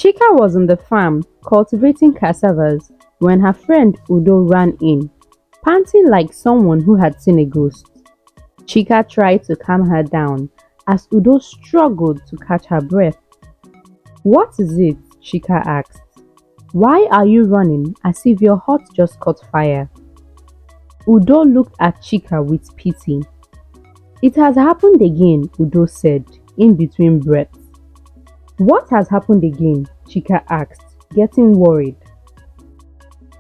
Chika was on the farm cultivating cassavas when her friend Udo ran in, panting like someone who had seen a ghost. Chika tried to calm her down as Udo struggled to catch her breath. "What is it?" Chika asked. "Why are you running as if your hut just caught fire?" Udo looked at Chika with pity. "It has happened again," Udo said, in between breaths. "What has happened again?" Chika asked, getting worried.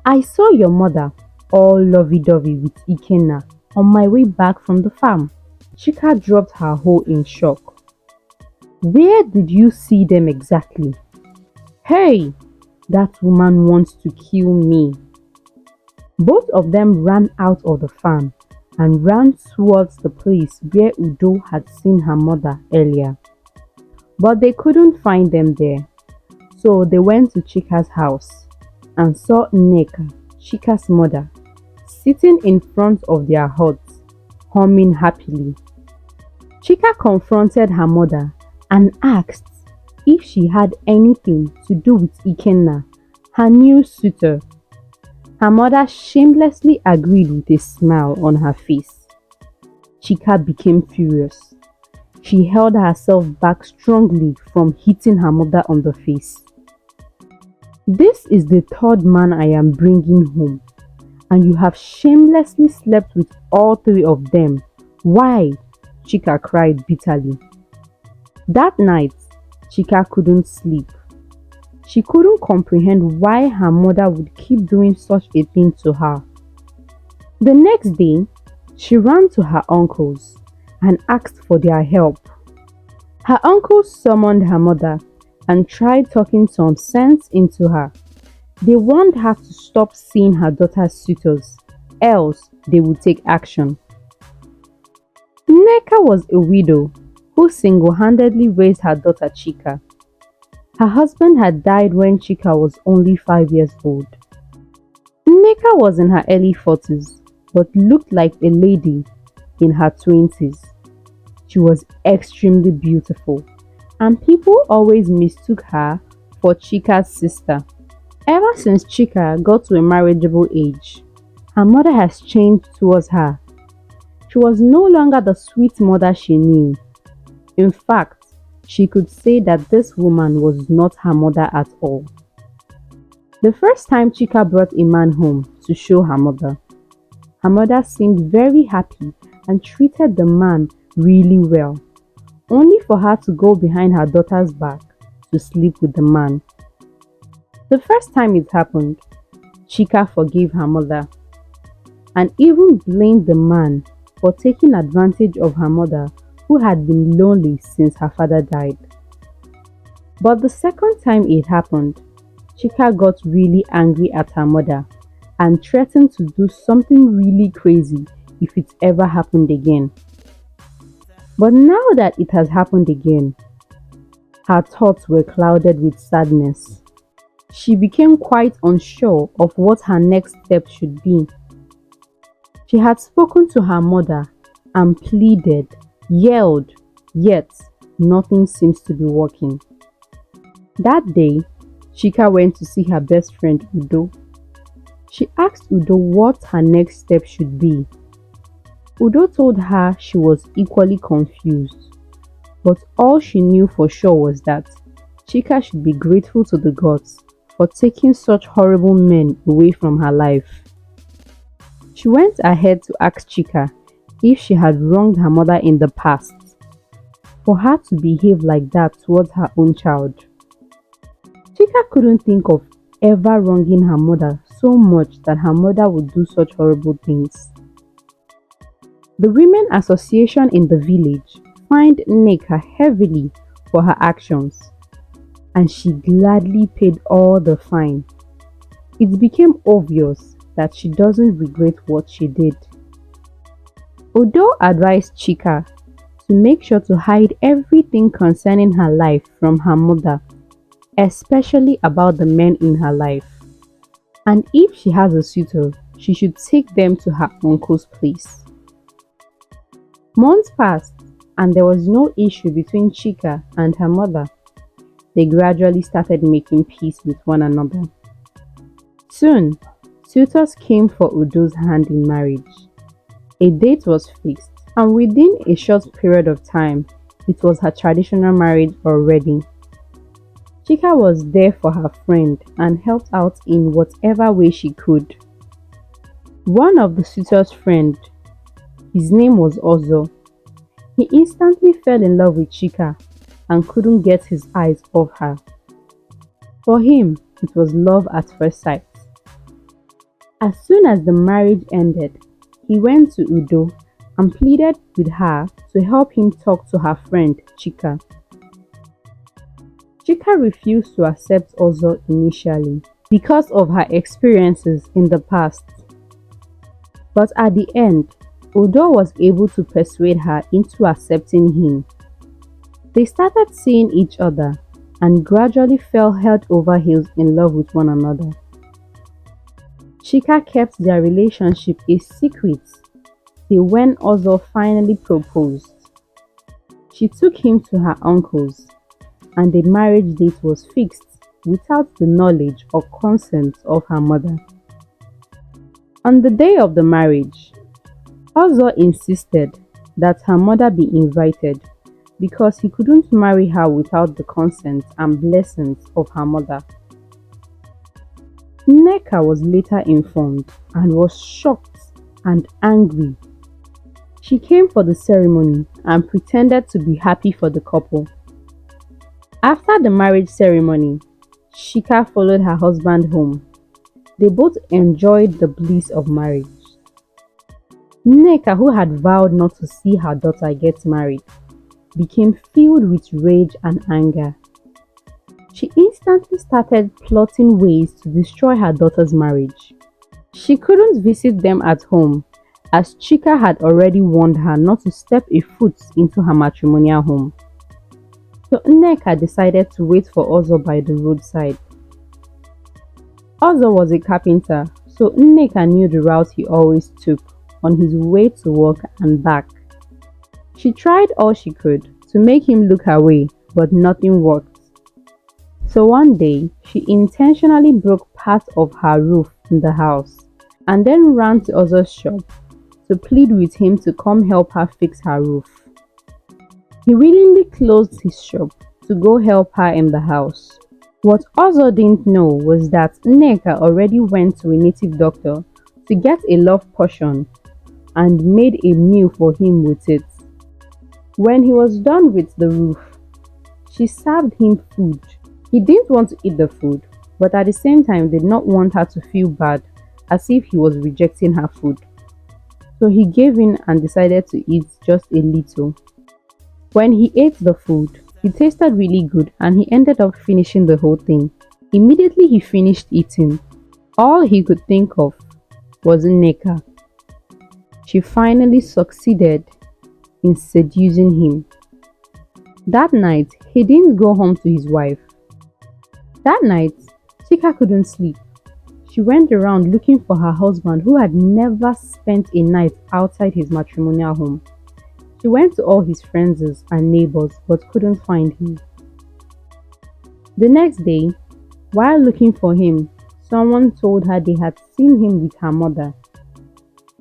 "I saw your mother all lovey-dovey with Ikenna on my way back from the farm." Chika dropped her hoe in shock. "Where did you see them exactly?" "Hey, that woman wants to kill me." Both of them ran out of the farm and ran towards the place where Udo had seen her mother earlier. But they couldn't find them there, so they went to Chika's house and saw Nneka, Chika's mother, sitting in front of their hut, humming happily. Chika confronted her mother and asked if she had anything to do with Ikenna, her new suitor. Her mother shamelessly agreed with a smile on her face. Chika became furious. She held herself back strongly from hitting her mother on the face. "This is the third man I am bringing home, and you have shamelessly slept with all three of them. Why?" Chika cried bitterly. That night, Chika couldn't sleep. She couldn't comprehend why her mother would keep doing such a thing to her. The next day, she ran to her uncles and asked for their help. Her uncles summoned her mother and tried talking some sense into her. They warned her to stop seeing her daughter's suitors, else they would take action. Nneka was a widow who single-handedly raised her daughter Chika. Her husband had died when Chika was only 5 years old. Nneka was in her early 40s but looked like a lady in her 20s. She was extremely beautiful, and people always mistook her for Chika's sister. Ever since Chika got to a marriageable age, her mother has changed towards her. She was no longer the sweet mother she knew. In fact, she could say that this woman was not her mother at all. The first time Chika brought a man home to show her mother seemed very happy and treated the man really well, only for her to go behind her daughter's back to sleep with the man. The first time it happened, Chika forgave her mother and even blamed the man for taking advantage of her mother, who had been lonely since her father died. But the second time it happened, Chika got really angry at her mother and threatened to do something really crazy if it ever happened again. But now that it has happened again, her thoughts were clouded with sadness. She became quite unsure of what her next step should be. She had spoken to her mother and pleaded, yelled, yet nothing seems to be working. That day, Chika went to see her best friend Udo. She asked Udo what her next step should be. Udo told her she was equally confused, but all she knew for sure was that Chika should be grateful to the gods for taking such horrible men away from her life. She went ahead to ask Chika if she had wronged her mother in the past, for her to behave like that towards her own child. Chika couldn't think of ever wronging her mother so much that her mother would do such horrible things. The Women Association in the village fined Nneka heavily for her actions, and she gladly paid all the fine. It became obvious that she doesn't regret what she did. Udo advised Chika to make sure to hide everything concerning her life from her mother, especially about the men in her life. And if she has a suitor, she should take them to her uncle's place. Months passed and there was no issue between Chika and her mother. They gradually started making peace with one another. Soon, suitors came for Udo's hand in marriage. A date was fixed, and within a short period of time, it was her traditional marriage already. Chika was there for her friend and helped out in whatever way she could. One of the suitor's friend, his name was Ozo. He instantly fell in love with Chika and couldn't get his eyes off her. For him, it was love at first sight. As soon as the marriage ended, he went to Udo and pleaded with her to help him talk to her friend Chika. Chika refused to accept Ozo initially because of her experiences in the past. But at the end, Udo was able to persuade her into accepting him. They started seeing each other and gradually fell head over heels in love with one another. Chika kept their relationship a secret till when Ozo finally proposed. She took him to her uncle's and the marriage date was fixed without the knowledge or consent of her mother. On the day of the marriage, Ozo insisted that her mother be invited because he couldn't marry her without the consent and blessings of her mother. Nneka was later informed and was shocked and angry. She came for the ceremony and pretended to be happy for the couple. After the marriage ceremony, Chika followed her husband home. They both enjoyed the bliss of marriage. Nneka, who had vowed not to see her daughter get married, became filled with rage and anger. She instantly started plotting ways to destroy her daughter's marriage. She couldn't visit them at home as Chika had already warned her not to step a foot into her matrimonial home. So Nneka decided to wait for Ozo by the roadside. Ozo was a carpenter, so Nneka knew the route he always took on his way to work and back. She tried all she could to make him look her way, but nothing worked. So one day, she intentionally broke part of her roof in the house and then ran to Ozo's shop to plead with him to come help her fix her roof. He willingly closed his shop to go help her in the house. What Ozo didn't know was that Nneka already went to a native doctor to get a love potion and made a meal for him with it. When he was done with the roof, she served him food. He didn't want to eat the food, but at the same time did not want her to feel bad as if he was rejecting her food. So he gave in and decided to eat just a little. When he ate the food, it tasted really good and he ended up finishing the whole thing. Immediately he finished eating, all he could think of was Nneka. She finally succeeded in seducing him. That night, he didn't go home to his wife. That night, Chika couldn't sleep. She went around looking for her husband who had never spent a night outside his matrimonial home. She went to all his friends and neighbors but couldn't find him. The next day, while looking for him, someone told her they had seen him with her mother.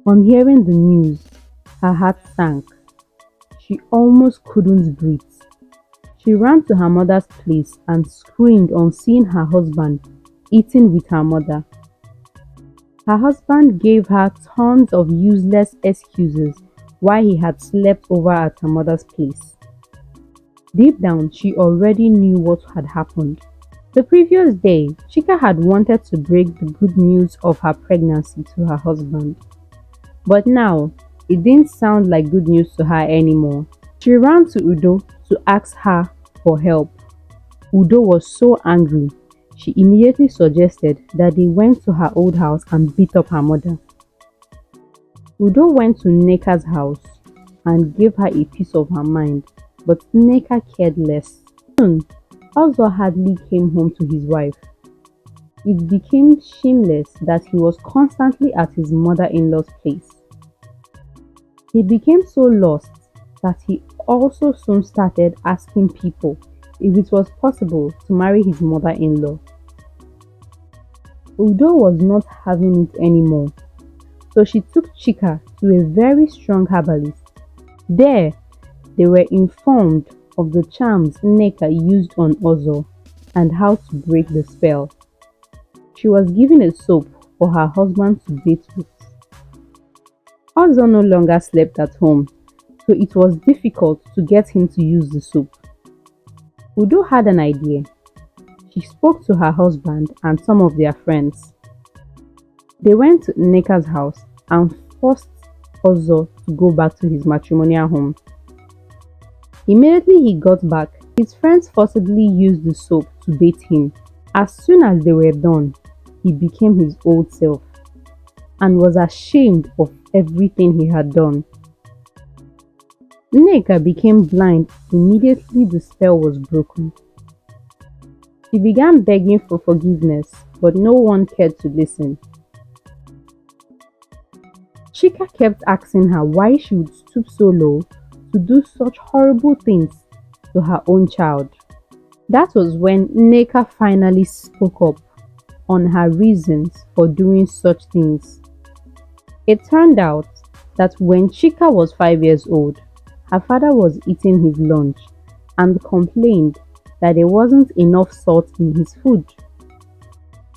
On hearing the news, her heart sank. She almost couldn't breathe. She ran to her mother's place and screamed on seeing her husband eating with her mother. Her husband gave her tons of useless excuses why he had slept over at her mother's place. Deep down, she already knew what had happened. The previous day, Chika had wanted to break the good news of her pregnancy to her husband. But now, it didn't sound like good news to her anymore. She ran to Udo to ask her for help. Udo was so angry, she immediately suggested that they went to her old house and beat up her mother. Udo went to Nneka's house and gave her a piece of her mind, but Nneka cared less. Soon, Ozo hardly came home to his wife. It became shameless that he was constantly at his mother-in-law's place. He became so lost that he also soon started asking people if it was possible to marry his mother-in-law. Udo was not having it anymore, so she took Chika to a very strong herbalist. There, they were informed of the charms Nneka used on Ozo and how to break the spell. She was given a soap for her husband to bathe with. Ozo no longer slept at home, so it was difficult to get him to use the soap. Udo had an idea. She spoke to her husband and some of their friends. They went to Nneka's house and forced Ozo to go back to his matrimonial home. Immediately he got back, his friends forcibly used the soap to bathe him. As soon as they were done, he became his old self and was ashamed of everything he had done. Nneka became blind immediately the spell was broken. She began begging for forgiveness, but no one cared to listen. Chika kept asking her why she would stoop so low to do such horrible things to her own child. That was when Nneka finally spoke up on her reasons for doing such things. It turned out that when Chika was 5 years old, her father was eating his lunch and complained that there wasn't enough salt in his food.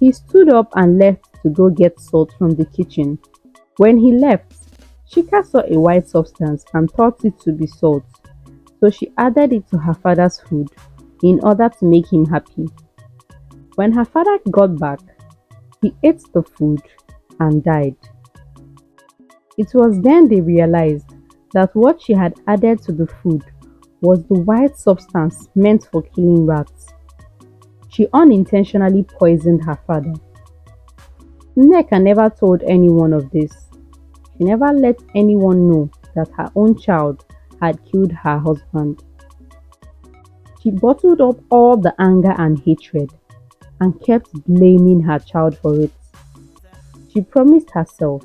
He stood up and left to go get salt from the kitchen. When he left, Chika saw a white substance and thought it to be salt, so she added it to her father's food in order to make him happy. When her father got back, he ate the food and died. It was then they realized that what she had added to the food was the white substance meant for killing rats. She unintentionally poisoned her father. Nneka never told anyone of this. She never let anyone know that her own child had killed her husband. She bottled up all the anger and hatred and kept blaming her child for it. She promised herself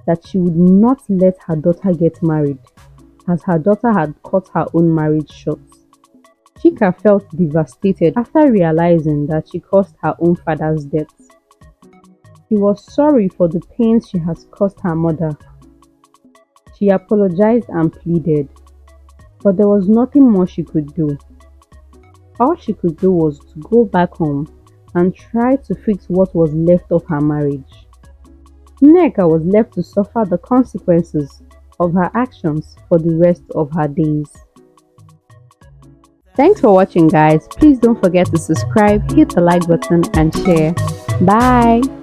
that she would not let her daughter get married, as her daughter had cut her own marriage short. Chika felt devastated after realizing that she caused her own father's death. She was sorry for the pains she has caused her mother. She apologized and pleaded, but there was nothing more she could do. All she could do was to go back home and try to fix what was left of her marriage. Nneka was left to suffer the consequences of her actions for the rest of her days. Thanks for watching, guys. Please don't forget to subscribe, hit the like button and share. Bye!